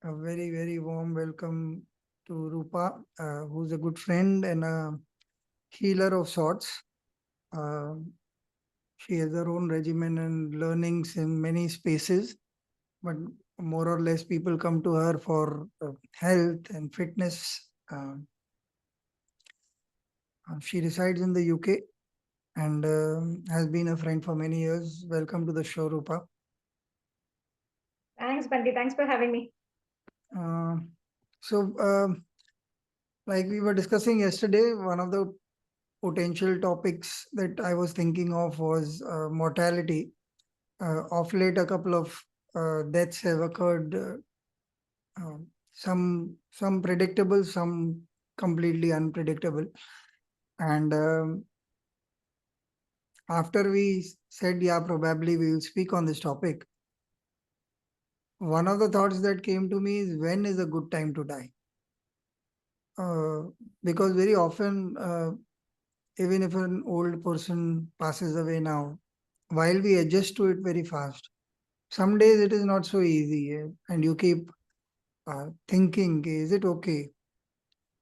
A very, very warm welcome to Roopa, who's a good friend and a healer of sorts. Uh, she has her own regimen and learnings in many spaces, but more or less people come to her for health and fitness. She resides in the UK and has been a friend for many years. Welcome to the show, Roopa. Thanks, Bunty. Thanks for having me. Uh, so, like we were discussing yesterday, one of the potential topics that I was thinking of was mortality. Of late, a couple of deaths have occurred. Some predictable, some completely unpredictable. And after we said, yeah, probably we will speak on this topic. One of the thoughts that came to me is when is a good time to die? Because very often, even if an old person passes away now, while we adjust to it very fast, some days it is not so easy, and you keep thinking, is it okay?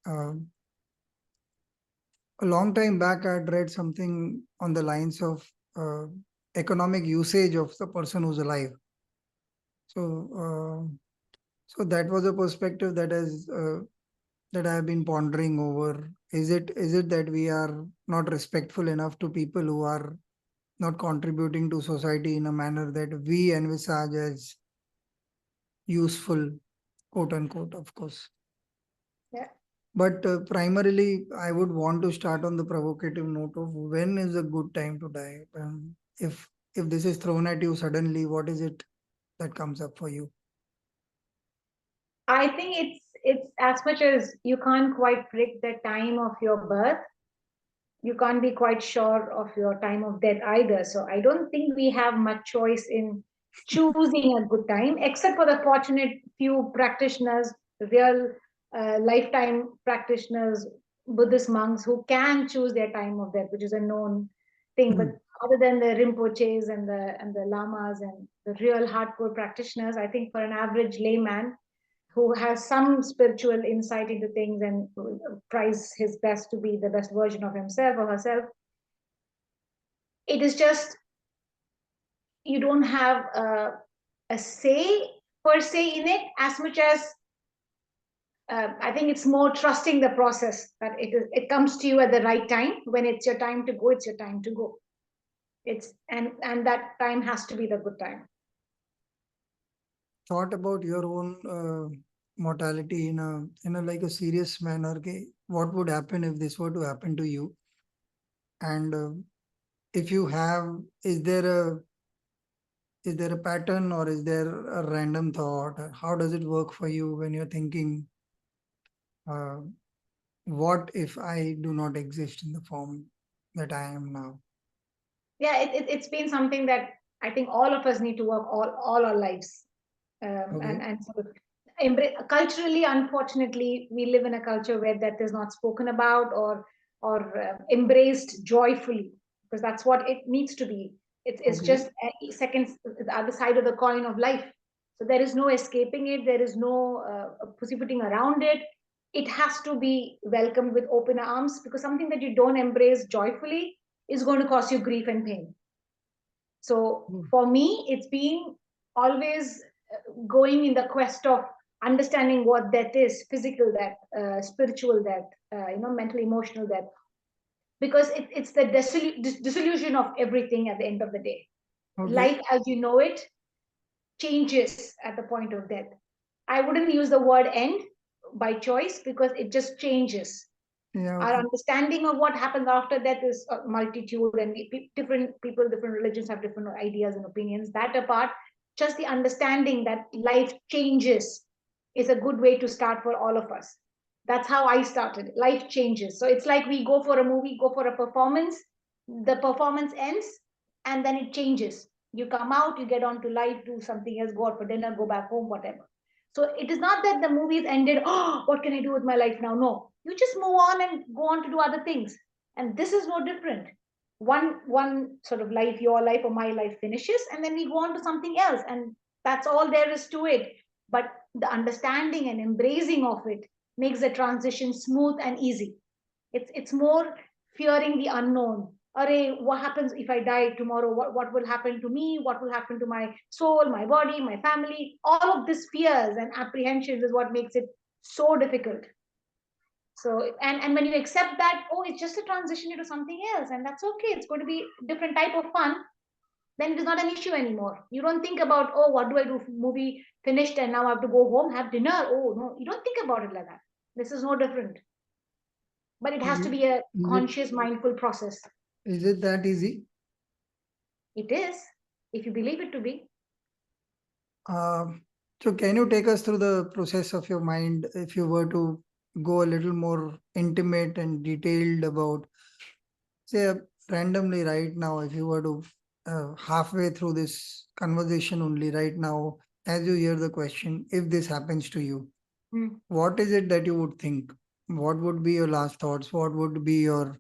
A long time back, I had read something on the lines of uh, economic usage of the person who's alive. So, so that was a perspective that I have been pondering over. Is it that we are not respectful enough to people who are not contributing to society in a manner that we envisage as useful, quote unquote, of course. Yeah. But primarily, I would want to start on the provocative note of when is a good time to die. If this is thrown at you suddenly, what is it that comes up for you? I think it's as much as you can't quite predict the time of your birth, you can't be quite sure of your time of death either. So I don't think we have much choice in choosing a good time, except for the fortunate few practitioners, real lifetime practitioners, Buddhist monks who can choose their time of death, which is a known thing. But Hmm. other than the Rinpoches and the lamas and the real hardcore practitioners, I think for an average layman who has some spiritual insight into things and tries his best to be the best version of himself or herself, it is just you don't have a say per se in it as much as I think it's more trusting the process that it comes to you at the right time. When it's your time to go, it's your time to go. It's and that time has to be the good time. Thought about your own mortality in a like a serious manner. Okay, what would happen if this were to happen to you? And if you have, is there a pattern or is there a random thought? How does it work for you when you're thinking, uh, what if I do not exist in the form that I am now? Yeah, it's been something that I think all of us need to work all our lives, Okay. and sort of embrace. Culturally, unfortunately, we live in a culture where that is not spoken about or embraced joyfully, because that's what it needs to be. It's Okay. just a second, the other side of the coin of life. So there is no escaping it. There is no pussyfooting around it. It has to be welcomed with open arms, because something that you don't embrace joyfully is going to cause you grief and pain. So Mm. for me, it's been always going in the quest of understanding what death is: physical death, spiritual death, mental, emotional death, because it's the dissolution of everything at the end of the day. Okay. Life as you know it changes at the point of death. I wouldn't use the word end by choice, because it just changes. Yeah. Our Okay. understanding of what happens after death is a multitude, and different people, different religions have different ideas and opinions. That apart, just the understanding that life changes is a good way to start for all of us. That's how I started. Life changes. So it's like we go for a movie, go for a performance, the performance ends, and then it changes. You come out, you get on to life, do something else, go out for dinner, go back home, whatever. So it is not that the movie's ended. Oh, what can I do with my life now? No, you just move on and go on to do other things. And this is no different. One sort of life, your life or my life finishes, and then we go on to something else, and that's all there is to it. But the understanding and embracing of it makes the transition smooth and easy. It's more fearing the unknown. Array, what happens if I die tomorrow? What will happen to me? What will happen to my soul, my body, my family? All of these fears and apprehensions is what makes it so difficult. So, and when you accept that, oh, it's just a transition into something else, and that's okay. It's going to be different type of fun. Then it is not an issue anymore. You don't think about, oh, what do I do? Movie finished, and now I have to go home, have dinner. Oh no, you don't think about it like that. This is no different. But it has to be a Is it conscious, mindful process. is it that easy? It is, if you believe it to be. So can you take us through the process of your mind if you were to go a little more intimate and detailed about, say, randomly right now, if you were to halfway through this conversation only right now, as you hear the question, if this happens to you, what is it that you would think? What would be your last thoughts? What would be your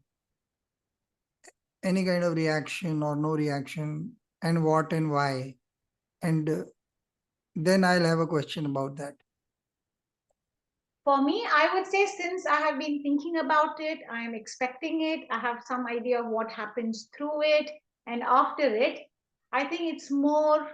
any kind of reaction or no reaction, and what and why? And then I'll have a question about that. For me, I would say since I have been thinking about it, I am expecting it, I have some idea of what happens through it and after it. I think it's more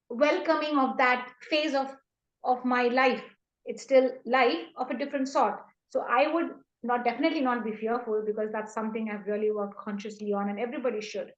welcoming of that phase of my life. It's still life of a different sort. So I would not definitely not be fearful, because that's something I've really worked consciously on, and everybody should.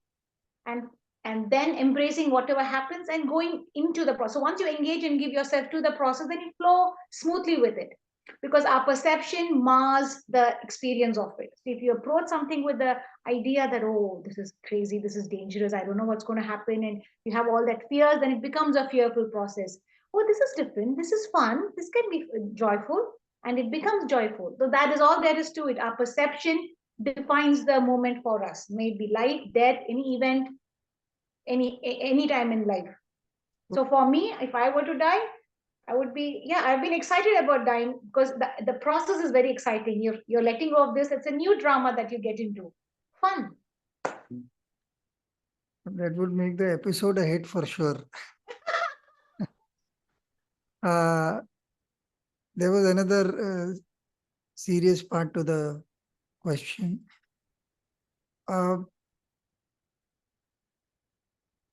and and then embracing whatever happens and going into the process. So once you engage and give yourself to the process, then you flow smoothly with it, because our perception mars the experience of it. So if you approach something with the idea that, oh, this is crazy, this is dangerous, I don't know what's going to happen, and you have all that fears, then it becomes a fearful process. Oh, this is different, this is fun, this can be joyful, and it becomes joyful. So that is all there is to it. Our perception defines the moment for us, may it be life, death, any event, any time in life. So for me, if I were to die, I would be, yeah, I've been excited about dying, because the process is very exciting. You're letting go of this. It's a new drama that you get into. Fun. That would make the episode a hit for sure. Uh, there was another serious part to the question. Uh,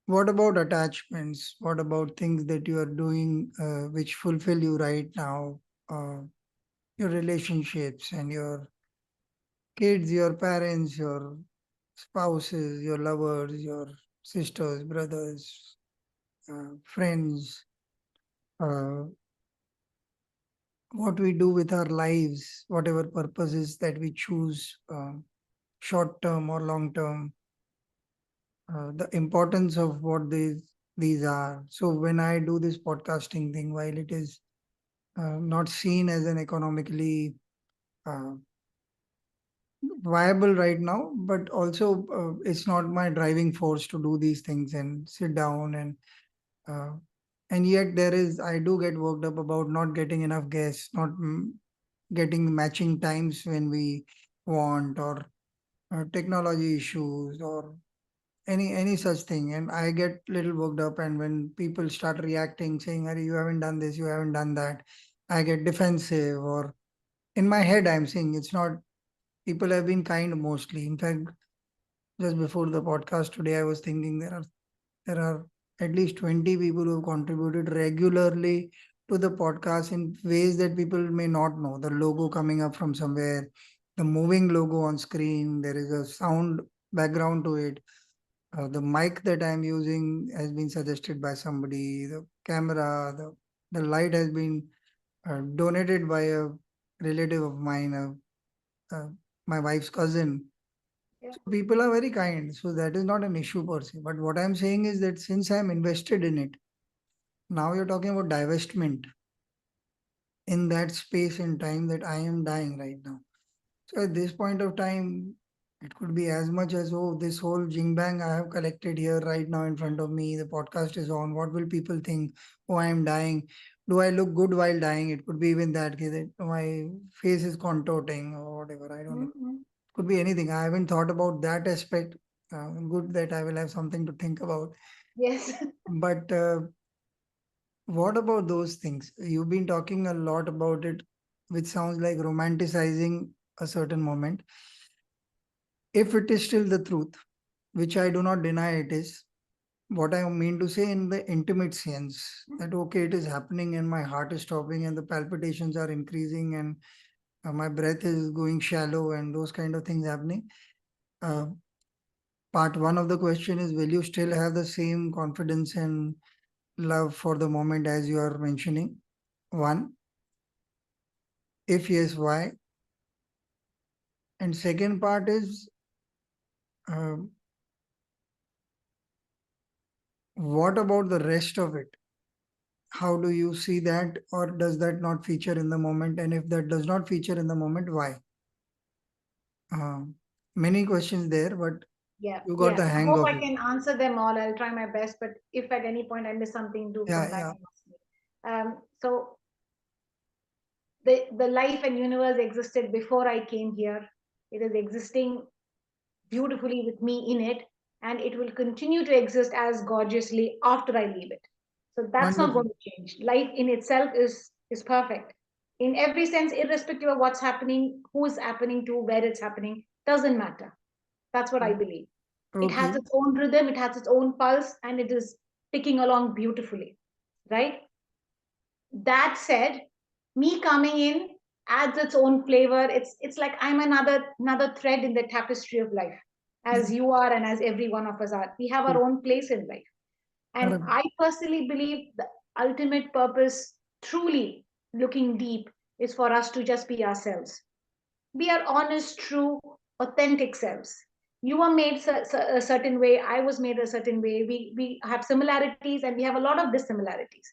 what about attachments? What about things that you are doing which fulfill you right now? Your relationships and your kids, your parents, your spouses, your lovers, your sisters, brothers, friends, uh, what we do with our lives, whatever purposes that we choose, short term or long term, the importance of what these are. So when I do this podcasting thing, while it is not seen as an economically uh, viable right now, but also it's not my driving force to do these things and sit down uh, and yet there is, I do get worked up about not getting enough guests, not getting matching times when we want, or technology issues, or any such thing, and I get little worked up. And when people start reacting saying, "Are you haven't done this, you haven't done that," I get defensive, or in my head I'm saying it's not, people have been kind mostly. In fact, just before the podcast today I was thinking there are at least 20 people who have contributed regularly to the podcast in ways that people may not know. The logo coming up from somewhere, the moving logo on screen, there is a sound background to it. The mic that I'm using has been suggested by somebody. The camera, the light has been donated by a relative of mine, my wife's cousin. Yeah. So people are very kind. So that is not an issue per se. But what I'm saying is that since I'm invested in it, now you're talking about divestment in that space and time that I am dying right now. So at this point of time, it could be as much as, oh, this whole jing bang I have collected here right now in front of me, the podcast is on. What will people think? Oh, I am dying. Do I look good while dying? It could be even that, okay, that my face is contorting or whatever. I don't know. Mm-hmm. Could be anything. I haven't thought about that aspect. Good that I will have something to think about. Yes. But what about those things? You've been talking a lot about it, which sounds like romanticizing a certain moment. If it is still the truth, which I do not deny it is, what I mean to say in the intimate sense, that okay, it is happening and my heart is stopping and the palpitations are increasing and my breath is going shallow and those kind of things happening. Uh, Part one of the question is, will you still have the same confidence and love for the moment as you are mentioning? One, if yes, why? And second part is, uh, what about the rest of it? How do you see that, or does that not feature in the moment? And if that does not feature in the moment, why? Many questions there, but Yeah, you got yeah. the I hang hope of I it. can answer them all. I'll try my best, but if at any point I miss something, do come Yeah, back yeah. and ask me. So the life and universe existed before I came here. It is existing beautifully with me in it, and it will continue to exist as gorgeously after I leave it. So that's not Wonderful. going to change. Life in itself is perfect in every sense, irrespective of what's happening, who is happening to, where it's happening, doesn't matter. That's what I believe. It has Okay. its own rhythm, it has its own pulse, and it is ticking along beautifully, right? That said, me coming in adds its own flavor. It's like I'm another thread in the tapestry of life, as you are and as every one of us are. We have our own place in life. And Correct. I personally believe the ultimate purpose, truly looking deep, is for us to just be ourselves. Be our honest, true, authentic selves. You are made a certain way. I was made a certain way. We have similarities and we have a lot of dissimilarities.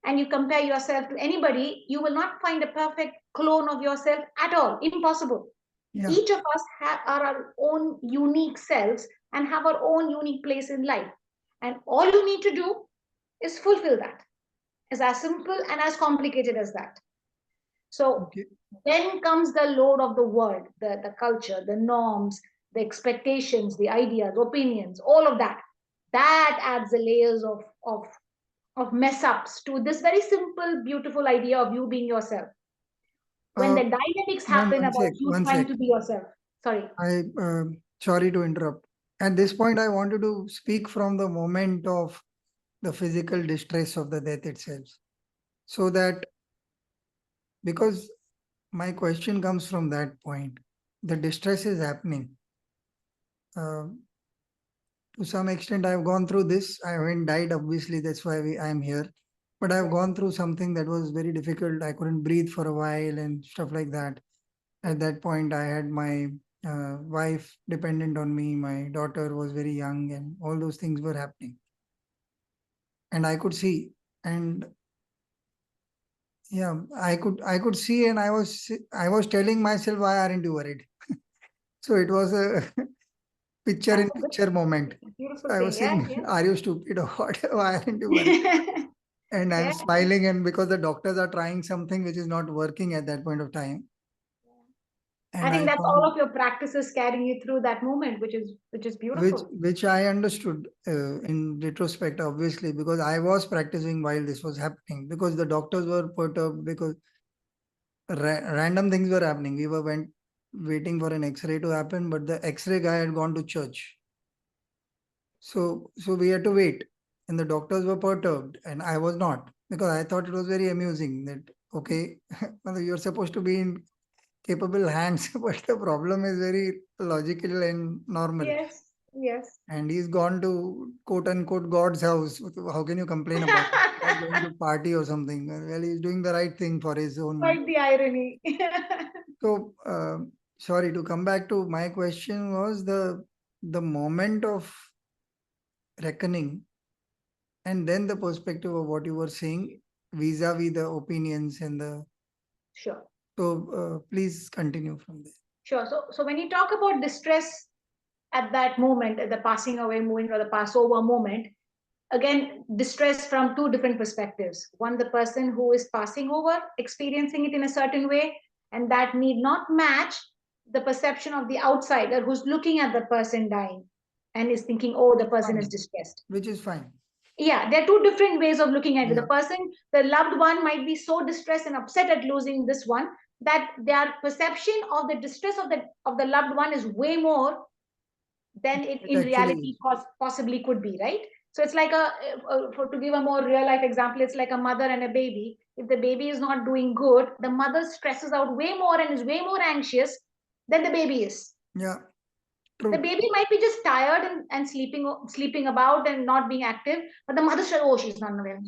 And you compare yourself to anybody, you will not find a perfect clone of yourself at all. Impossible. Yeah. Each of us are our own unique selves and have our own unique place in life. And all you need to do is fulfill that. It's as simple and as complicated as that. So Okay. then comes the load of the world, the culture, the norms, the expectations, the ideas, opinions, all of that. That adds the layers of mess ups to this very simple, beautiful idea of you being yourself. When Uh, the dynamics one, happen one about sec, you one trying sec. to be yourself. Sorry. Sorry to interrupt. At this point, I wanted to speak from the moment of the physical distress of the death itself. So that, because my question comes from that point, the distress is happening. Uh, to some extent, I've gone through this. I haven't died, obviously, that's why I'm here. But I've Yes. gone through something that was very difficult. I couldn't breathe for a while and stuff like that. At that point, I had my wife dependent on me. My daughter was very young, and all those things were happening. And I could see, and yeah, I could see, and I was telling myself, why aren't you worried? So it was a picture in That's a good picture moment. beautiful So I was thing. Yeah, saying, are you stupid or what? Why aren't you worried? yeah. And I'm Yeah. smiling, and because the doctors are trying something which is not working at that point of time. I And think I that's all found, of your practices carrying you through that moment, which is which beautiful. which I understood in retrospect, obviously, because I was practicing while this was happening, because the doctors were perturbed, because random things were happening. We went waiting for an X-ray to happen, but the X-ray guy had gone to church. So we had to wait, and the doctors were perturbed, and I was not, because I thought it was very amusing that okay, well, you're supposed to be in capable hands, but the problem is very logical and normal. Yes, yes. And he's gone to quote unquote God's house. How can you complain about it? Not going to party or something. Well, he's doing the right thing for his own. Quite the irony. So, sorry, to come back to my question was the moment of reckoning, and then the perspective of what you were saying vis-a-vis the opinions and the. Sure. So, please continue from there. Sure. So when you talk about distress at that moment, at the passing away moment or the Passover moment, again, distress from two different perspectives. One, the person who is passing over, experiencing it in a certain way, and that need not match the perception of the outsider who's looking at the person dying and is thinking, oh, the It's person is fine. distressed. Which is fine. Yeah, there are two different ways of looking at it. Yeah, The person, the loved one, might be so distressed and upset at losing this one that their perception of the distress of the loved one is way more than it it in actually reality is. possibly could be, right? So it's like for to give a more real life example, it's like a mother and a baby. If the baby is not doing good, the mother stresses out way more and is way more anxious than the baby is. Yeah, The true. baby might be just tired and sleeping about and not being active, but the mother says, oh, she's not aware.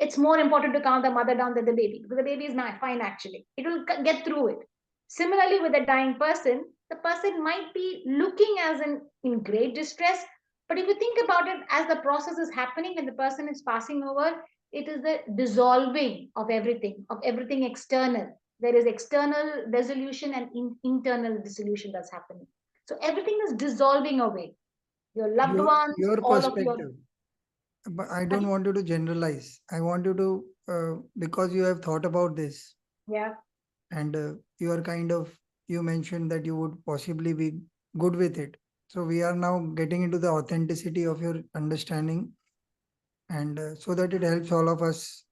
It's more important to calm the mother down than the baby, because the baby is not fine actually. It will get through it. Similarly, with a dying person, the person might be looking as in great distress, but if you think about it, as the process is happening and the person is passing over, it is the dissolving of everything external. There is external dissolution and internal dissolution that's happening. So everything is dissolving away. Your loved ones, Your all of your. perspective. But I don't want you to generalize. I want you to, because you have thought about this, Yeah. and you are kind of, you mentioned that you would possibly be good with it. So we are now getting into the authenticity of your understanding, and so that it helps all of us.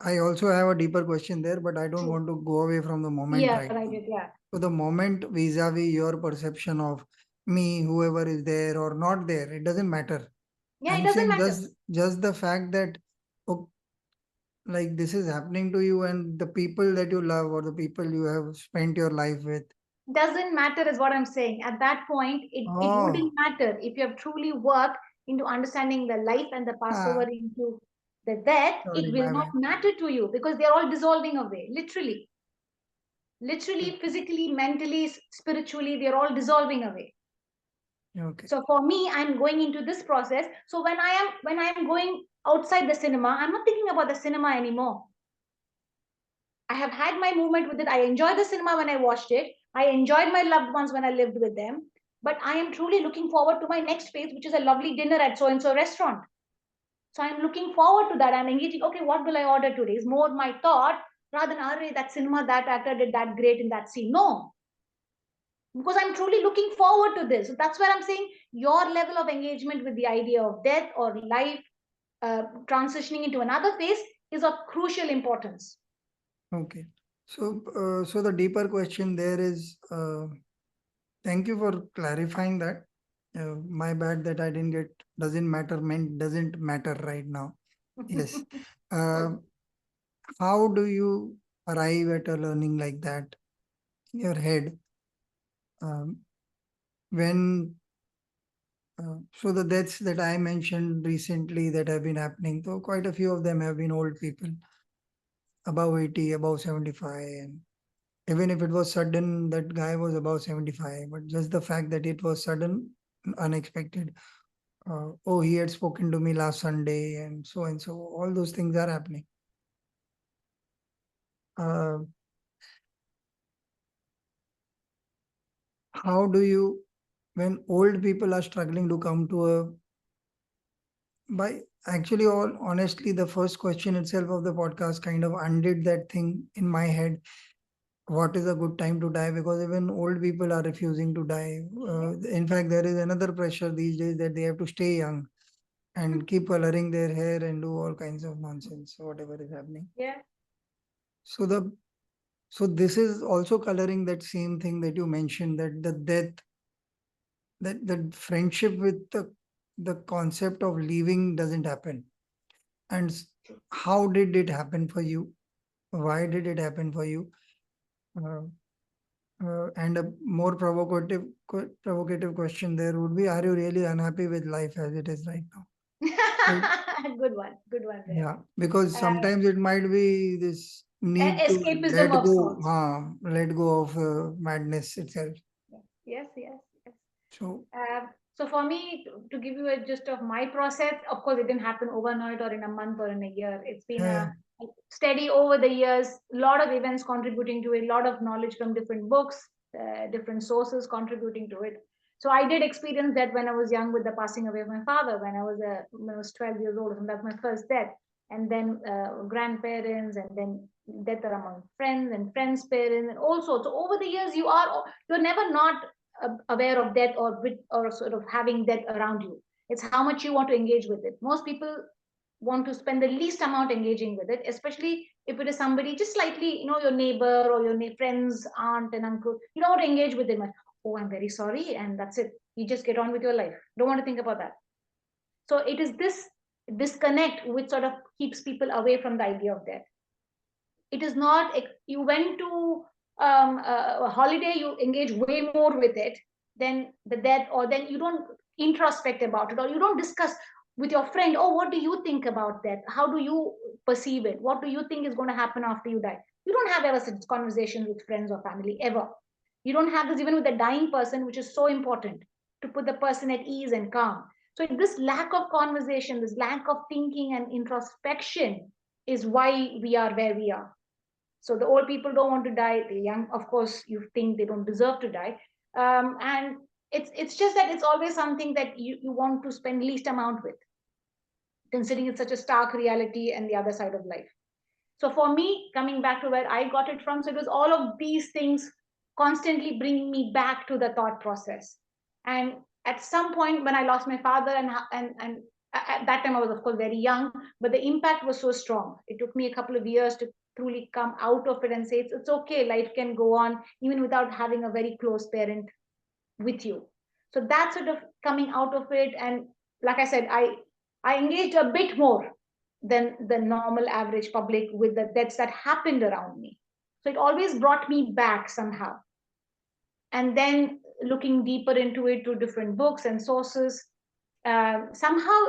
I also have a deeper question there, but I don't True. want to go away from the moment Yeah, right right. now. Yeah. So the moment vis-a-vis your perception of me, whoever is there or not there, it doesn't matter. Yeah, it I'm doesn't saying matter. just the fact that, oh, like, this is happening to you and the people that you love or the people you have spent your life with. Doesn't matter is what I'm saying. At that point, it wouldn't Oh, matter if you have truly worked into understanding the life and the passover ah, into the death, it sorry, will my not bad. matter to you because they're all dissolving away. Literally, physically, mentally, spiritually, they're all dissolving away. Okay. So for me, I'm going into this process. So when I am going outside the cinema, I'm not thinking about the cinema anymore. I have had my moment with it. I enjoyed the cinema when I watched it. I enjoyed my loved ones when I lived with them. But I am truly looking forward to my next phase, which is a lovely dinner at so and so restaurant. So I'm looking forward to that. I'm engaging. Okay, what will I order today? Is more my thought rather than, "Array, that cinema, that actor did that great in that scene." No, because I'm truly looking forward to this. So that's where I'm saying your level of engagement with the idea of death or life transitioning into another phase is of crucial importance. Okay. So, so the deeper question there is, thank you for clarifying that. My bad that I didn't get doesn't matter meant doesn't matter right now. Yes. Uh, how do you arrive at a learning like that in your head? Um, when so the deaths that I mentioned recently that have been happening, so quite a few of them have been old people, above 80, above 75, and even if it was sudden, that guy was above 75, but just the fact that it was sudden, unexpected. Oh, he had spoken to me last Sunday, and so all those things are happening. Uh, how do you, when old people are struggling to come to a, by actually, all honestly, the first question itself of the podcast kind of undid that thing in my head. What is a good time to die? Because even old people are refusing to die. In fact, there is another pressure these days that they have to stay young and keep coloring their hair and do all kinds of nonsense, whatever is happening. Yeah. So the so this is also coloring that same thing that you mentioned, that the death, that the friendship with the concept of leaving doesn't happen. And how did it happen for you? Why did it happen for you? Uh, and a more provocative question there would be: are you really unhappy with life as it is right now? Right? Good one. Good one there. Yeah, because sometimes it might be this need to Escapism of sorts. let go of madness itself. Yes, yes, yes. So So for me, to give you a gist of my process, of course, it didn't happen overnight or in a month or in a year. It's been yeah, a steady over the years, a lot of events contributing to it, a lot of knowledge from different books, different sources contributing to it. So I did experience that when I was young with the passing away of my father, when I was 12 years old, and that was my first death. And then grandparents, and then death among friends and friends' parents, and also. So over the years, you're never not aware of death or sort of having death around you. It's how much you want to engage with it. Most people want to spend the least amount engaging with it, especially if it is somebody just slightly, your neighbor or your friend's aunt and uncle. You don't want to engage with them. Oh, I'm very sorry, and that's it. You just get on with your life. Don't want to think about that. So it is this disconnect which sort of keeps people away from the idea of death. It is not, you went to a holiday, you engage way more with it than the death, or then you don't introspect about it, or you don't discuss with your friend, oh, what do you think about that? How do you perceive it? What do you think is going to happen after you die? You don't have ever such conversations with friends or family, ever. You don't have this even with a dying person, which is so important to put the person at ease and calm. So this lack of conversation, this lack of thinking and introspection is why we are where we are. So the old people don't want to die. The young, of course, you think they don't deserve to die. And it's just that it's always something that you want to spend least amount with, considering it's such a stark reality and the other side of life. So for me, coming back to where I got it from, so it was all of these things constantly bringing me back to the thought process. And at some point when I lost my father, and at that time I was of course very young, but the impact was so strong. It took me a couple of years to truly come out of it and say it's okay, life can go on even without having a very close parent with you. So that sort of coming out of it, and like I said, I engaged a bit more than the normal average public with the deaths that happened around me. So it always brought me back somehow. And then looking deeper into it through different books and sources, somehow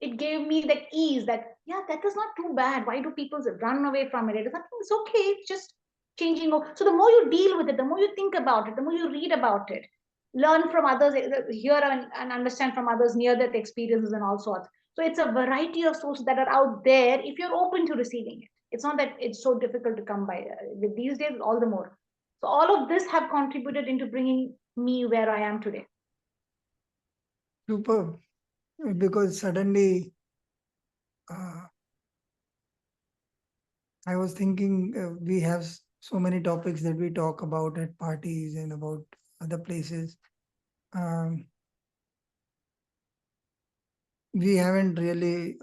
it gave me that ease that, yeah, that is not too bad. Why do people run away from it? It's okay. It's just changing. So the more you deal with it, the more you think about it, the more you read about it, learn from others, hear and understand from others near death experiences and all sorts. So it's a variety of sources that are out there if you're open to receiving it. It's not that it's so difficult to come by. With these days, all the more. So all of this have contributed into bringing me where I am today. Super. Because suddenly I was thinking we have so many topics that we talk about at parties and about other places. Um, we haven't really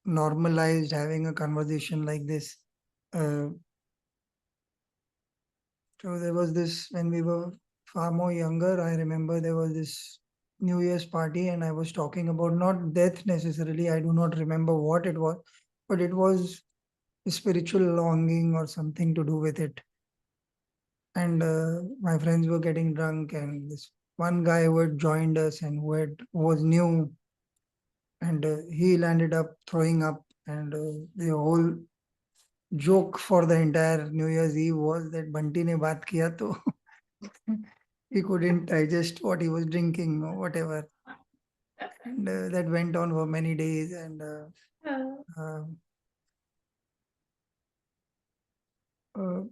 normalized having a conversation like this. Uh, so there was this when we were far more younger. I remember there was this New Year's party, and I was talking about not death necessarily. I do not remember what it was, but it was a spiritual longing or something to do with it. And my friends were getting drunk, and this one guy who had joined us and who was new, and he landed up throwing up, and the whole joke for the entire New Year's Eve was that Bunty ne baat kiya to he couldn't digest what he was drinking or whatever. And that went on for many days. And uh, uh,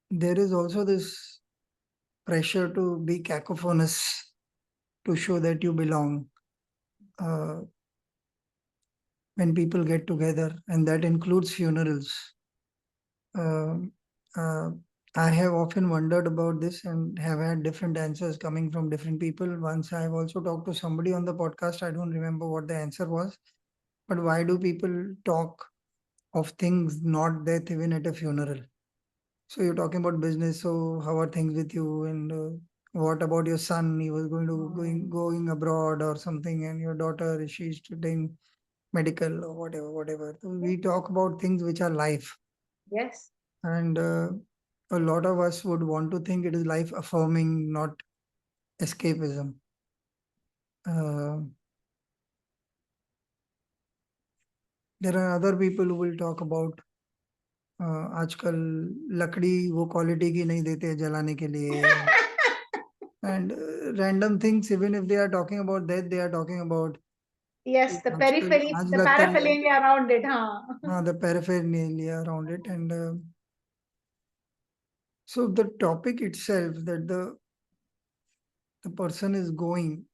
there is also this pressure to be cacophonous to show that you belong uh, when people get together, and that includes funerals. Um uh, I have often wondered about this and have had different answers coming from different people. Once I have also talked to somebody on the podcast. I don't remember what the answer was, but why do people talk of things not death even at a funeral? So you're talking about business. So how are things with you? And what about your son? He was going abroad or something, and your daughter, is she studying medical or whatever. So we talk about things which are life, Yes. and a lot of us would want to think it is life affirming, not escapism. Uh, there are other people who will talk about आजकल लकड़ी वो quality की नहीं देते जलाने के लिए and random things. Even if they are talking about that, they are talking about Yes, the आजकल periphery, आज the लगता है paraphernalia around it, huh? the paraphernalia around it. And so the topic itself, that the person is going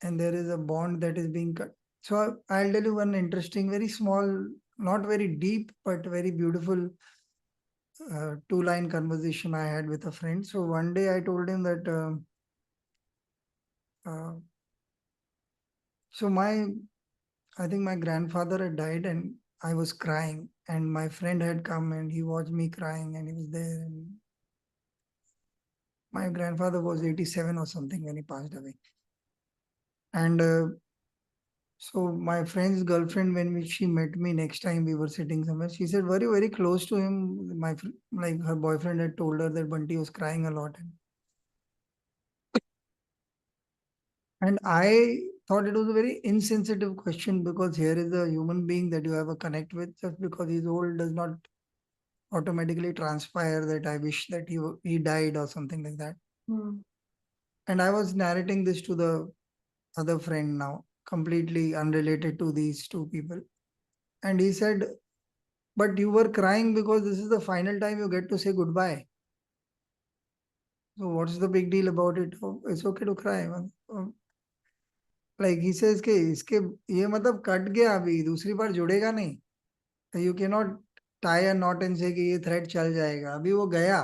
and there is a bond that is being cut. So I'll tell you one interesting, very small, not very deep, but very beautiful two-line conversation I had with a friend. So one day I told him that uh, So I think my grandfather had died and I was crying, and my friend had come and he watched me crying and he was there. And my grandfather was 87 or something when he passed away. And so my friend's girlfriend, she met me next time we were sitting somewhere, she said, "Were you very close to him?" Like her boyfriend had told her that Bunty was crying a lot. And I thought it was a very insensitive question, because here is a human being that you have a connect with. Just because he's old does not automatically transpire that I wish that he died or something like that. Mm. And I was narrating this to the other friend now, completely unrelated to these two people. And he said, "But you were crying because this is the final time you get to say goodbye. So what's the big deal about it? Oh, it's okay to cry." Like he says कि इसके ये मतलब cut गया, अभी दूसरी बार जुड़ेगा नहीं. You cannot tie a knot and say कि ये thread चल जाएगा. अभी वो गया,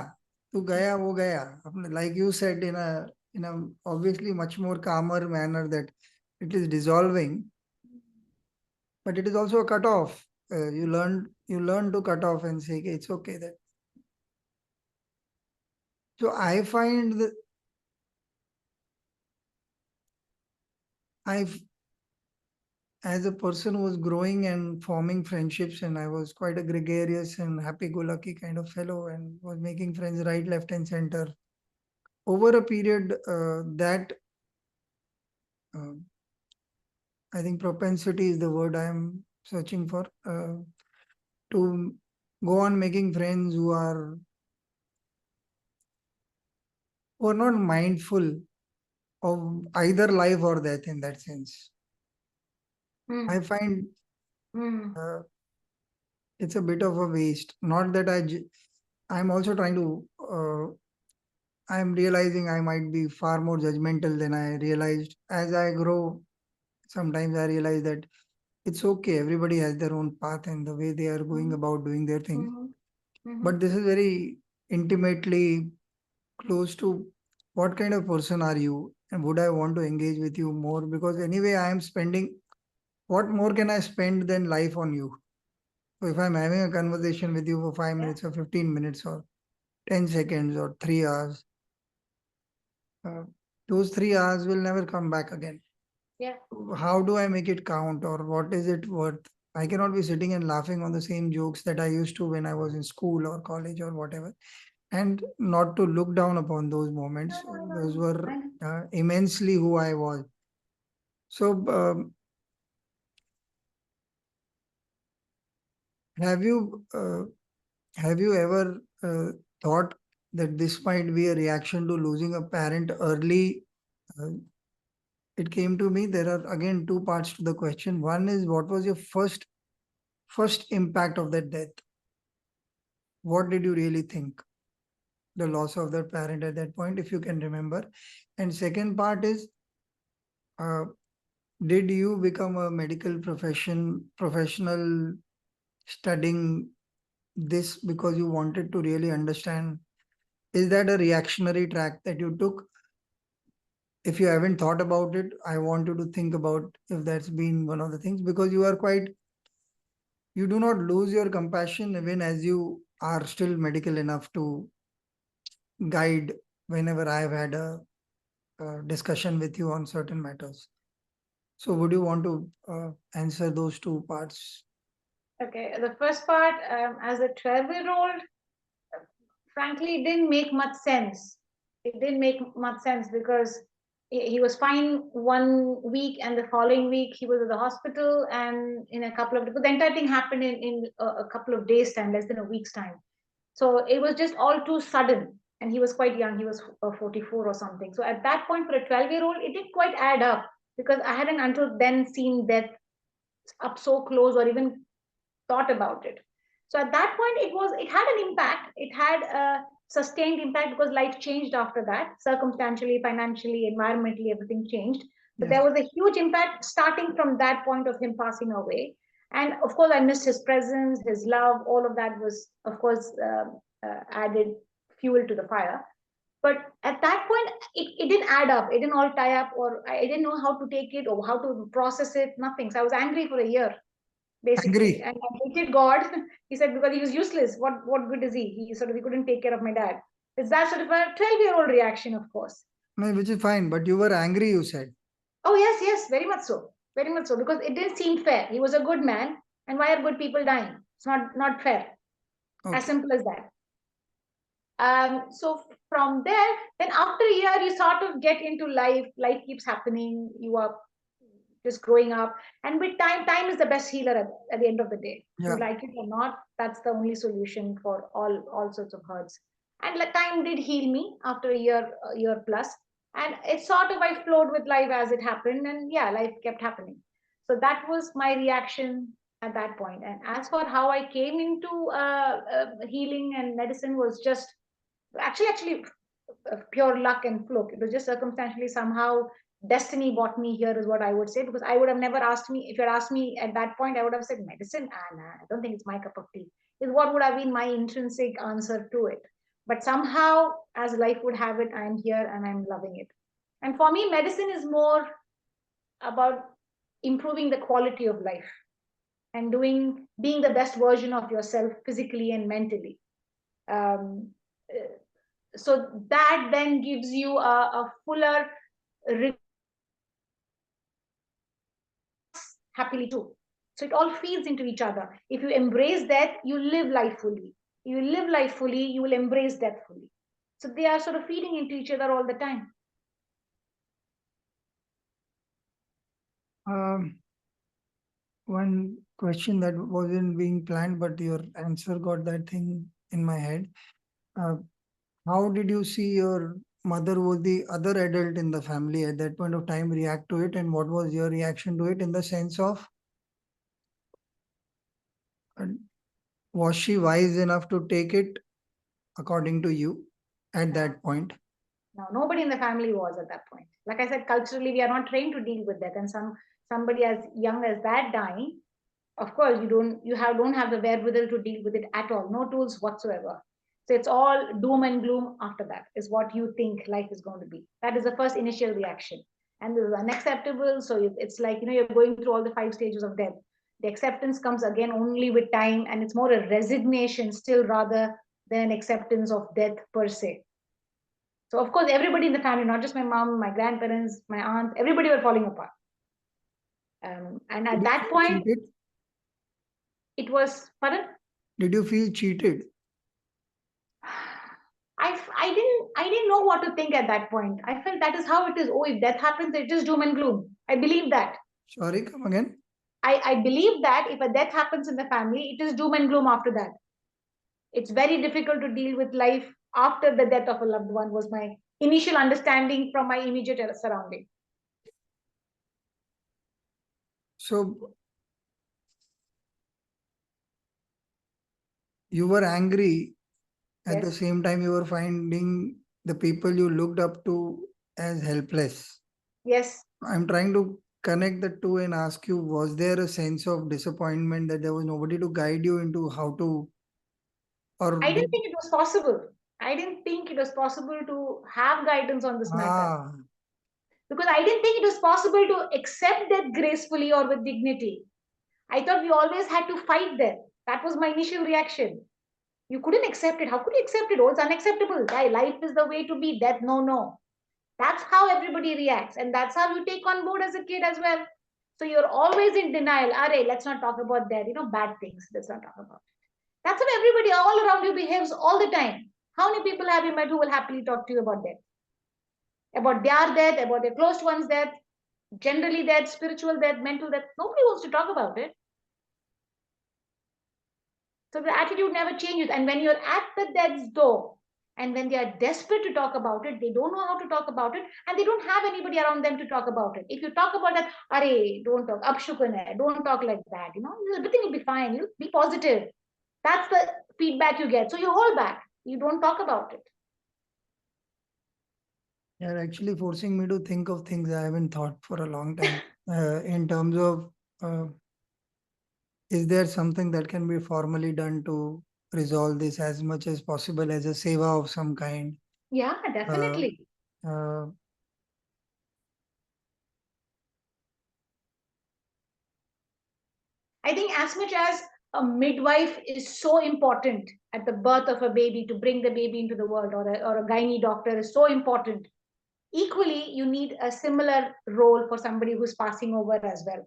तू गया, वो गया. अपने, like you said, in a obviously much more calmer manner, that it is dissolving, but it is also a cut off. You learn to cut off and say कि it's okay that. So I find that I, as a person who was growing and forming friendships, and I was quite a gregarious and happy-go-lucky kind of fellow, and was making friends right, left, and center. Over a period, that uh, I think propensity is the word I am searching for, to go on making friends who are not mindful of either life or death in that sense. I Mm. find Mm. uh, it's a bit of a waste. Not that I'm also trying to. I'm realizing I might be far more judgmental than I realized. As I grow, sometimes I realize that it's okay. Everybody has their own path and the way they are going Mm. about doing their things. Mm. Mm. But this is very intimately close to what kind of person are you, and would I want to engage with you more? Because anyway, I am spending, what more can I spend than life on you? So if I'm having a conversation with you for 5 minutes or 15 minutes or 10 seconds or 3 hours, uh, those 3 hours will never come back again. Yeah. How do I make it count, or what is it worth? I cannot be sitting and laughing on the same jokes that I used to when I was in school or college or whatever. And not to look down upon those No, moments. no, Those no. were immensely who I was. So, have you have you ever thought that this might be a reaction to losing a parent early? Uh, it came to me. There are again two parts to the question. One is, what was your first impact of that death? What did you really think? The loss of that parent at that point, if you can remember. And second part is, uh, did you become a medical professional studying this because you wanted to really understand? Is that a reactionary track that you took? If you haven't thought about it, I want you to think about if that's been one of the things, because you do not lose your compassion even as you are still medical enough to guide whenever I've had a discussion with you on certain matters. So, would you want to answer those two parts? Okay. The first part, as a 12-year-old, frankly, it didn't make much sense. It didn't make much sense because he was fine 1 week, and the following week he was at the hospital, and in a couple of, the entire thing happened in a couple of days time, less than a week's time. So it was just all too sudden, and he was quite young. He was 44 or something. So at that point, for a 12-year-old, it didn't quite add up, because I hadn't until then seen death up so close or even thought about it. So at that point, it had an impact. It had a sustained impact because life changed after that, circumstantially, financially, environmentally, everything changed. But Yes. there was a huge impact starting from that point of him passing away. And of course, I missed his presence, his love. All of that was, of course, added fuel to the fire. But at that point, it didn't add up. It didn't all tie up, or I didn't know how to take it or how to process it. Nothing. So I was angry for a year, basically, Angry. and I hated God. He said because he was useless. What good is he? He couldn't take care of my dad. It's that sort of a 12-year-old reaction, of course. No, which is fine, but you were angry, you said. Oh yes, yes, very much so, because it didn't seem fair. He was a good man, and why are good people dying? It's not fair. As Okay. simple as that. So from there, then after a year, you sort of get into life. Life keeps happening. You are just growing up, and with time is the best healer at the end of the day. You Yeah. like it or not, that's the only solution for all sorts of hurts. And time did heal me after a year plus, and it sort of I flowed with life as it happened, and yeah, life kept happening. So that was my reaction at that point. And as for how I came into healing and medicine, was just actually pure luck and fluke. It was just circumstantially somehow destiny brought me here, is what I would say, because I would have never asked me. If you had asked me at that point, I would have said medicine. Nah, I don't think it's my cup of tea. Is what would have been my intrinsic answer to it. But somehow, as life would have it, I'm here and I'm loving it. And for me, medicine is more about improving the quality of life and being the best version of yourself physically and mentally. Um, so that then gives you a fuller happily too. So it all feeds into each other. If you embrace death, you live life fully. You live life fully, you will embrace death fully. So they are sort of feeding into each other all the time. One question that wasn't being planned, but your answer got that thing in my head. Uh, how did you see your mother was the other adult in the family at that point of time react to it, and what was your reaction to it in the sense of uh, was she wise enough to take it according to you at No, that point? no, nobody in the family was at that point. Like I said, culturally, we are not trained to deal with that. And somebody as young as that dying, of course, don't have the wherewithal to deal with it at all. No tools whatsoever. So it's all doom and gloom after that, is what you think life is going to be. That is the first initial reaction. And this is unacceptable. So it's like, you're going through all the 5 stages of death. The acceptance comes again only with time, and it's more a resignation still rather than an acceptance of death per se. So of course, everybody in the family, not just my mom, my grandparents, my aunt, everybody were falling apart. And Did at you that feel point, cheated? it was, pardon? Did you feel cheated? I didn't know what to think at that point. I felt that is how it is. Oh, if death happens, it is doom and gloom. I believe that. Sorry, come again. I believe that if a death happens in the family, it is doom and gloom after that. It's very difficult to deal with life after the death of a loved one, was my initial understanding from my immediate surrounding. So you were angry. At the Yes. same time, you were finding the people you looked up to as helpless. Yes. I'm trying to connect the two and ask you, was there a sense of disappointment that there was nobody to guide you into how to, or I didn't did, think it was possible. I didn't think it was possible to have guidance on this matter, ah, because I didn't think it was possible to accept death gracefully or with dignity. I thought we always had to fight death. That was my initial reaction. You couldn't accept it. How could you accept it? Oh, it's unacceptable. Life is the way to be. Death, no, no. That's how everybody reacts. And that's how you take on board as a kid as well. So you're always in denial. Are, let's not talk about that. Bad things. Let's not talk about it. That's what everybody all around you behaves all the time. How many people have you met who will happily talk to you about death? About their death, about their close ones' death, generally death, spiritual death, mental death. Nobody wants to talk about it. So the attitude never changes. And when you're at the death's door, and when they are desperate to talk about it, they don't know how to talk about it, and they don't have anybody around them to talk about it. If you talk about that, Are, don't talk, Abshukan, don't talk like that, everything will be fine. You be positive. That's the feedback you get. So you hold back. You don't talk about it. you're actually forcing me to think of things I haven't thought for a long time. In terms of, uh, is there something that can be formally done to resolve this as much as possible as a seva of some kind? Yeah, Uh, definitely. uh, I think as much as a midwife is so important at the birth of a baby to bring the baby into the world, or a gynae doctor is so important, equally you need a similar role for somebody who's passing over as well.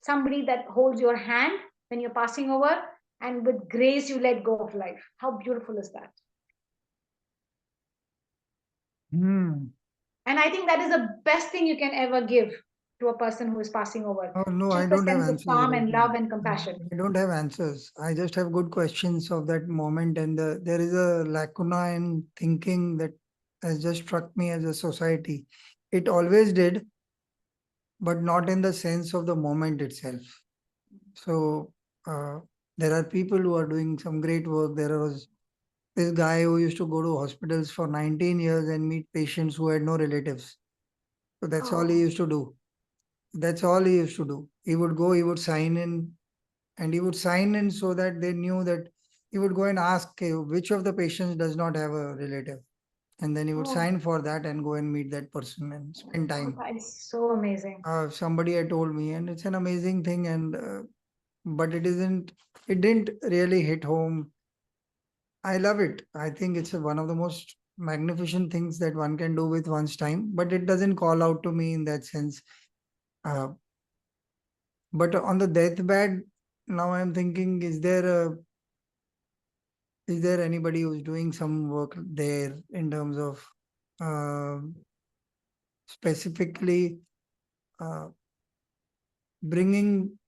Somebody that holds your hand when you're passing over, and with grace you let go of life. How beautiful is that? hmm. And I think that is the best thing you can ever give to a person who is passing over. Oh, no, I Just a don't have sense of answers calm right and now. love and compassion. I don't have answers. I just have good questions of that moment, and there is a lacuna in thinking that has just struck me as a society. It always did, but not in the sense of the moment itself. So uh, there are people who are doing some great work. There was this guy who used to go to hospitals for 19 years and meet patients who had no relatives. So that's all he Oh, used to do. That's all he used to do. He would go, he would sign in, and he would sign in so that they knew that he would go and ask, "Okay, which of the patients does not have a relative." And then he would oh, sign for that and go and meet that person and spend oh, time. that is so amazing. Somebody had told me, and it's an amazing thing, and but it didn't really hit home. I love it. I think it's one of the most magnificent things that one can do with one's time, but it doesn't call out to me in that sense. Uh, but on the deathbed, now I'm thinking, is there anybody who's doing some work there in terms of uh, specifically uh, bringing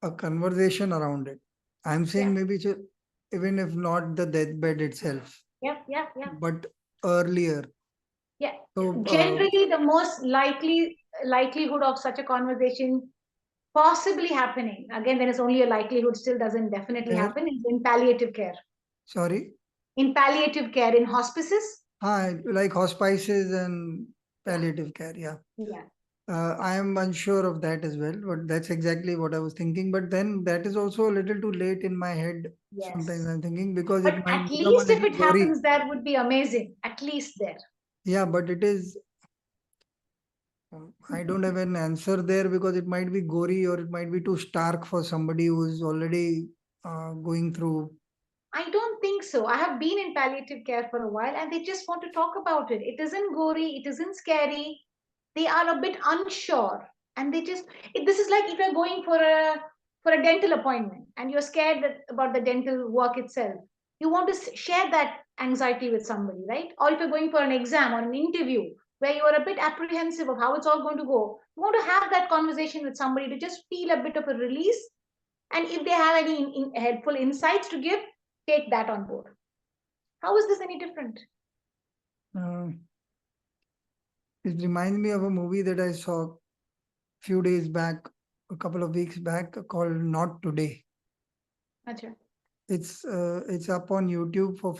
a conversation around it? I'm Yeah, saying maybe even if not the deathbed itself, yeah, yeah, yeah, but earlier. yeah. So Generally, the most likelihood of such a conversation possibly happening, again, there is only a likelihood, still doesn't definitely there, happen, is in palliative care. sorry, In palliative care, in hospices. like hospices and Yeah, palliative care. Yeah. yeah, I am unsure of that as well, but that's exactly what I was thinking. But then that is also a little too late in my head. Sometimes yes. I'm thinking because But it at might become a least if little it gory. happens there would be amazing. At least there. Yeah, but it is. I don't have an answer there because it might be gory or it might be too stark for somebody who is already going through. I don't think so. I have been in palliative care for a while and they just want to talk about it. It isn't gory, it isn't scary. They are a bit unsure. And they just this is like if you're going for a dental appointment and you're scared about the dental work itself. You want to share that anxiety with somebody, right? Or if you're going for an exam or an interview where you are a bit apprehensive of how it's all going to go, you want to have that conversation with somebody to just feel a bit of a release, and if they have any helpful insights to give, take that on board. How is this any different? Uh, it reminds me of a movie that I saw a few days back, a couple of weeks back, called Not Today. Acha. It's up on YouTube for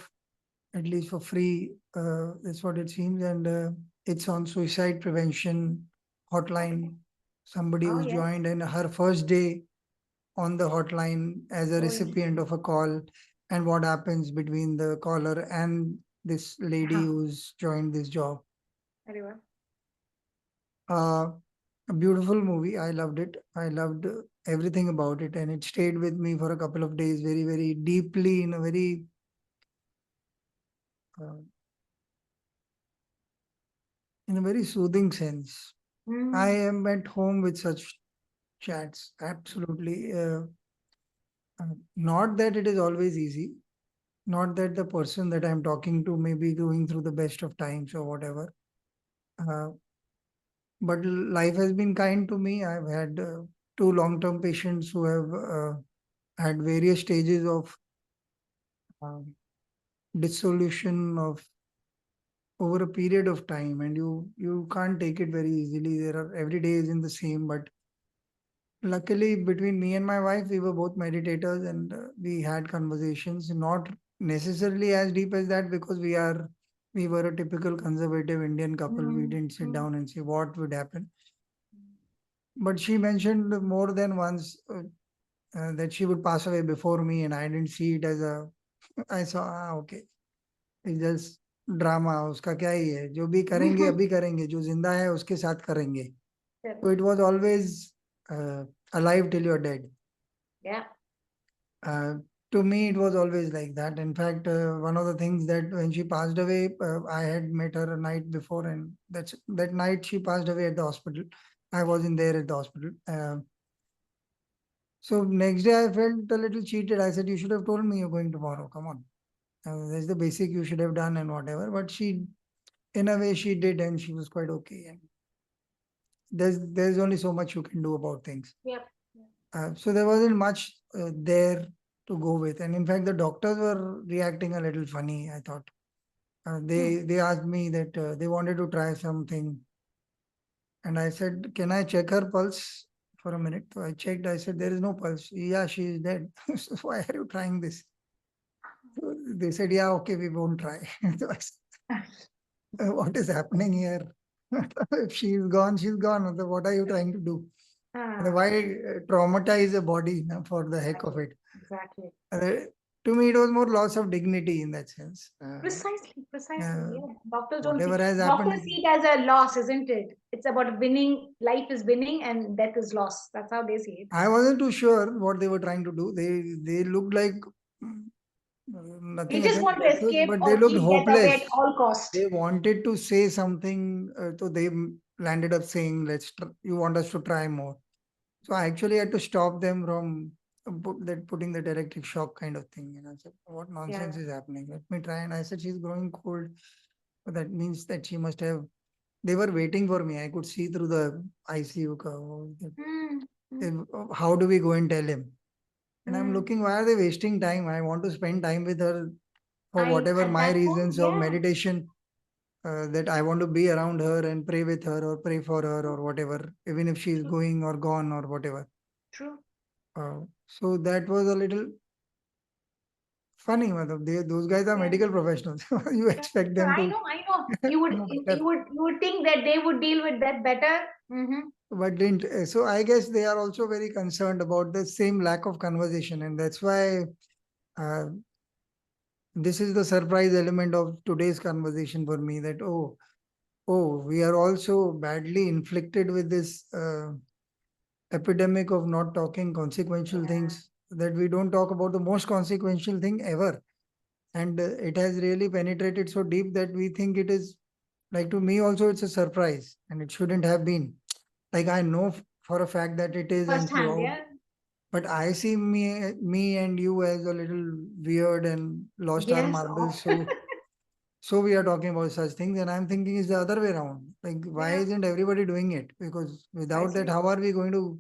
at least for free. That's what it seems, and it's on suicide prevention Okay. hotline. Somebody Oh, who's yes. joined and her first day on the hotline as a Oh, yes. recipient of a call, and what happens between the caller and this lady Yeah. who's joined this job. Very well. Uh, a beautiful movie. I loved it. I loved everything about it, and it stayed with me for a couple of days, very, very deeply, uh, in a very soothing sense. I Mm. am at home with such chats. Absolutely. Not that it is always easy. Not that the person that I'm talking to may be going through the best of times or whatever. Uh, but life has been kind to me. I've had two long-term patients who have had various stages of um, dissolution of over a period of time, and you can't take it very easily. There are every day isn't the same, but luckily, between me and my wife, we were both meditators and we had conversations, not necessarily as deep as that because we were a typical conservative Indian couple. We Mm. didn't sit Mm. down and say what would happen. But she mentioned more than once that she would pass away before me, and I didn't see it as a, I saw, okay, it's just drama, उसका क्या ही है, जो भी करेंगे अभी करेंगे, जो जिंदा है उसके साथ करेंगे. So it was always alive till you're dead. Yeah. Uh, to me, it was always like that. In fact, one of the things that when she passed away, I had met her a night before, and that night she passed away at the hospital. I wasn't there at the hospital. So next day I felt a little cheated. I said, "You should have told me you're going tomorrow. Come on, that's the basic you should have done and whatever." But she, in a way, she did, and she was quite okay. And there's only so much you can do about things. Yep. So there wasn't much there to go with, and in fact, the doctors were reacting a little funny. I thought they asked me that they wanted to try something, and I said, "Can I check her pulse for a minute?" So I checked. I said, "There is no pulse. Yeah, she is dead. So why are you trying this?" So they said, "Yeah, okay, we won't try." So I said, what is happening here? If she's gone, she's gone. So what are you trying to do? And why traumatize a body for the heck of it? Exactly. To me, it was more loss of dignity in that sense. Precisely. Yeah. Doctors don't Whatever see. has Doctors happened, see it as a loss, isn't it? It's about winning. Life is winning, and death is loss. That's how they see it. I wasn't too sure what they were trying to do. They looked like They nothing just against want to doctors, escape but they or looked keep death away at hopeless. all cost. They wanted to say something, so they landed up saying, you want us to try more." So I actually had to stop them from putting that electric shock kind of thing. And I said, "What nonsense is happening? Let me try." And I said, "She's growing cold. So that means that she must have." They were waiting for me. I could see through the ICU cover. How do we go and tell him? And I'm looking, why are they wasting time? I want to spend time with her for whatever At my that point, reasons of meditation, that I want to be around her and pray with her or pray for her or whatever, even if she's going or gone or whatever. True. So that was a little funny. Those guys are medical professionals. You expect them I to know. You would, know better. you would think that they would deal with that better. But didn't. So I guess they are also very concerned about the same lack of conversation. And that's why uh, this is the surprise element of today's conversation for me, that, we are also badly inflicted with this epidemic of not talking consequential things, that we don't talk about the most consequential thing ever. And it has really penetrated so deep that we think it is, like, to me also, it's a surprise, and it shouldn't have been. Like, I know for a fact that it is, and First hand, throughout, yeah. but I see me and you as a little weird and lost our Yes. marbles. So we are talking about such things, and I'm thinking it's the other way around. Like, why isn't everybody doing it? Because without that, how are we going to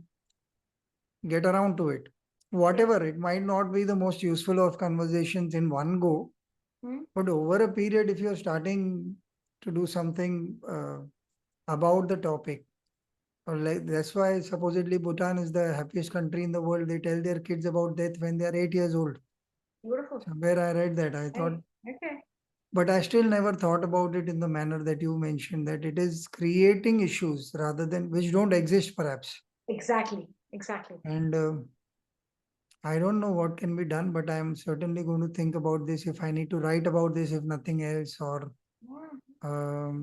get around to it? Whatever, it might not be the most useful of conversations in one go, but over a period, if you're starting to do something about the topic, or like, that's why supposedly Bhutan is the happiest country in the world. They tell their kids about death when they are 8 years old. Beautiful. Somewhere I read that. I thought, Okay. but I still never thought about it in the manner that you mentioned, that it is creating issues rather than which don't exist perhaps. Exactly. Exactly. And I don't know what can be done, but I'm certainly going to think about this if I need to write about this, if nothing else, or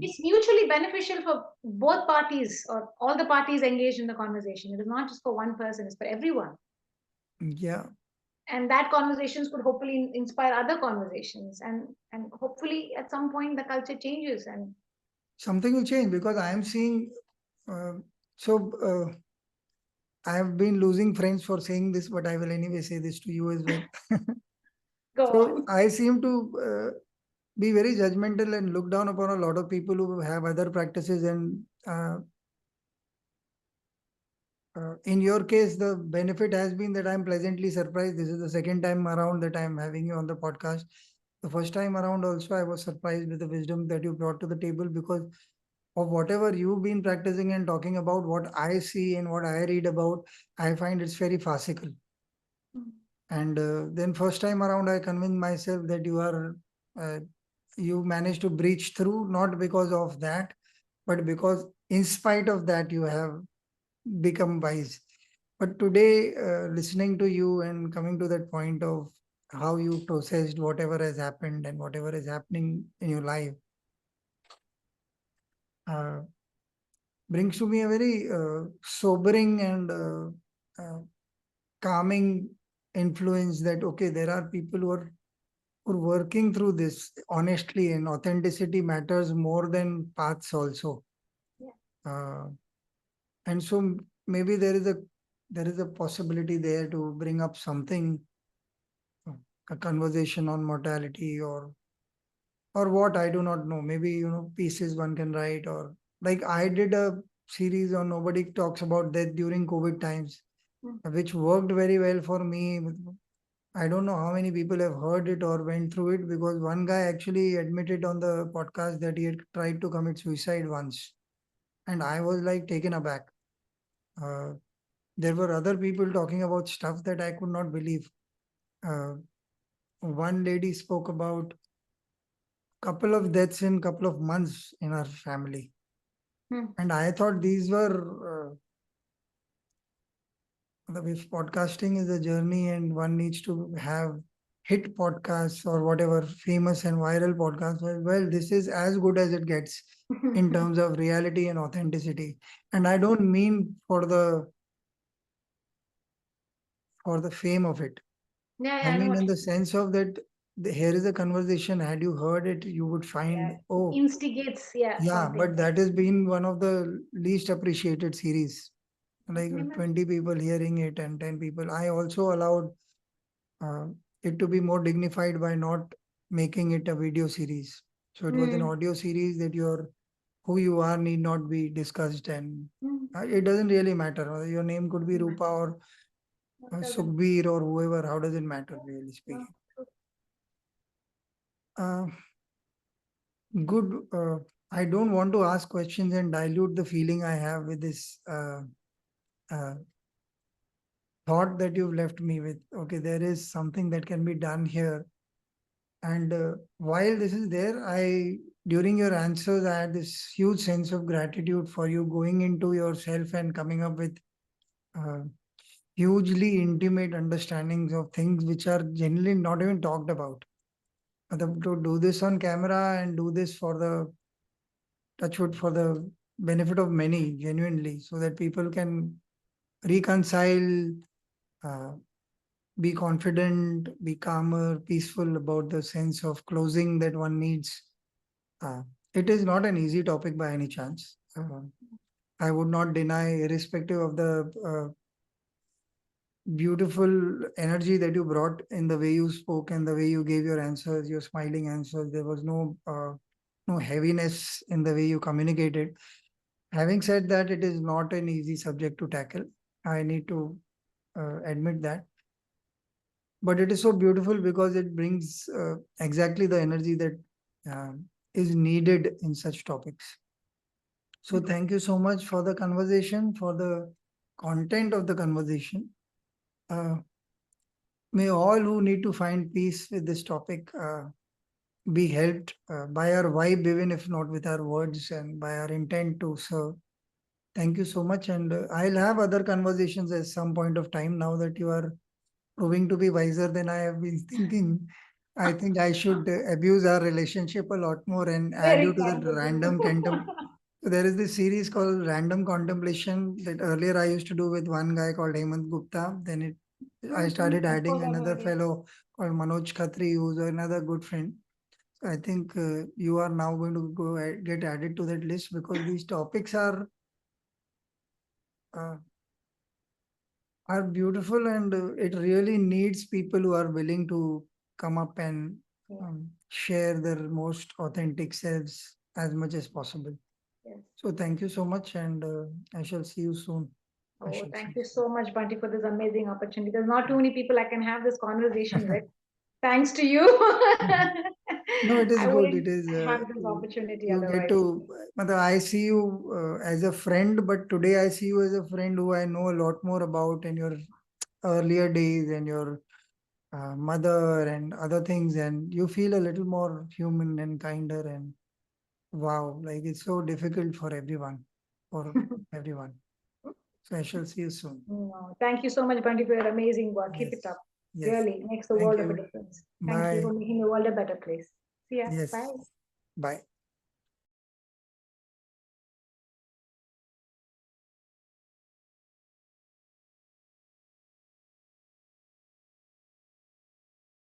It's mutually beneficial for both parties or all the parties engaged in the conversation. It is not just for one person, it's for everyone. yeah, And that conversations could hopefully inspire other conversations, and hopefully at some point the culture changes and something will change, because I am seeing. Uh, so I have been losing friends for saying this, but I will anyway say this to you as well. go So on. I seem to be very judgmental and look down upon a lot of people who have other practices. And in your case, the benefit has been that I'm pleasantly surprised. This is the second time around that I'm having you on the podcast. The first time around also, I was surprised with the wisdom that you brought to the table, because of whatever you've been practicing and talking about, what I see and what I read about, I find it's very farcical. And then first time around, I convinced myself that you managed to breach through, not because of that, but because in spite of that, you have become wise. But today, listening to you and coming to that point of how you processed whatever has happened and whatever is happening in your life, uh, brings to me a very sobering and calming influence that, okay, there are people who are working through this honestly, and authenticity matters more than paths also. Yeah. Uh, and so maybe there is a possibility there to bring up something, uh, a conversation on mortality, or what, I do not know. Maybe, pieces one can write, or like I did a series on nobody talks about death during COVID times, Mm. which worked very well for me. I don't know how many people have heard it or went through it, because one guy actually admitted on the podcast that he had tried to commit suicide once. And I was like taken aback. Uh, there were other people talking about stuff that I could not believe. Uh, one lady spoke about couple of deaths in couple of months in her family. Mm. And I thought these were, if podcasting is a journey and one needs to have hit podcasts or whatever famous and viral podcasts, well, this is as good as it gets in terms of reality and authenticity. And I don't mean for the fame of it. Yeah, I yeah, I know mean what in you the mean. sense of that, here is a conversation. Had you heard it, you would Yeah, find, it oh, instigates, yeah, yeah, something. but that has been one of the least appreciated series. I Like can imagine. 20 people hearing it and 10 people. I also allowed uh, it to be more dignified by not making it a video series. So it was an Mm. audio series that who you are need not be discussed, and Mm. it doesn't really matter. Your name could be Roopa or No, it doesn't. Sukhbir or whoever. How does it matter, really No, speaking? true. Uh, Good. I don't want to ask questions and dilute the feeling I have with this uh, thought that you've left me with. Okay, there is something that can be done here. And while this is there, during your answers, I had this huge sense of gratitude for you going into yourself and coming up with uh, hugely intimate understandings of things which are generally not even talked about. To do this on camera and do this for the touchwood, for the benefit of many, genuinely, so that people can reconcile, uh, be confident, be calmer, peaceful about the sense of closing that one needs. Uh, it is not an easy topic by any chance. I would not deny, irrespective of the beautiful energy that you brought in the way you spoke and the way you gave your answers, your smiling answers. There was no heaviness in the way you communicated. Having said that, it is not an easy subject to tackle. I need to admit that. But it is so beautiful because it brings exactly the energy that is needed in such topics. So, thank you so much for the conversation, for the content of the conversation. Uh, may all who need to find peace with this topic be helped by our vibe, even if not with our words, and by our intent to serve. Thank you so much. And I'll have other conversations at some point of time now that you are proving to be wiser than I have been thinking. I think I should abuse our relationship a lot more and add you Very to that kind of random you. quantum. So there is this series called Random Contemplation that earlier I used to do with one guy called Hemant Gupta. Then I Mhm. started Of adding course, I've another heard, yeah. fellow called Manoj Khatri, who's another good friend. So I think you are now going to get added to that list, because these topics uh, are beautiful, and it really needs people who are willing to come up and Yeah. share their most authentic selves as much as possible. Yes. So thank you so much, and I shall see you soon. I Oh, shall see thank you you so much, Bunty, for this amazing opportunity. There's not too soon. many people I can have this conversation with. Thanks to you. No, it is I good. wouldn't It is have this opportunity you get otherwise. to. I see you as a friend, but today I see you as a friend who I know a lot more about in your earlier days and your mother and other things, and you feel a little more human and kinder. And wow, like it's so difficult for everyone. So I shall see you soon. No, thank you so much, Bunty, for your amazing work. Keep it Yes, up. Yes. Really makes the Thank world of a you. difference. Thank you Bye. for making the world a better place. See ya. Yes. Bye. Bye.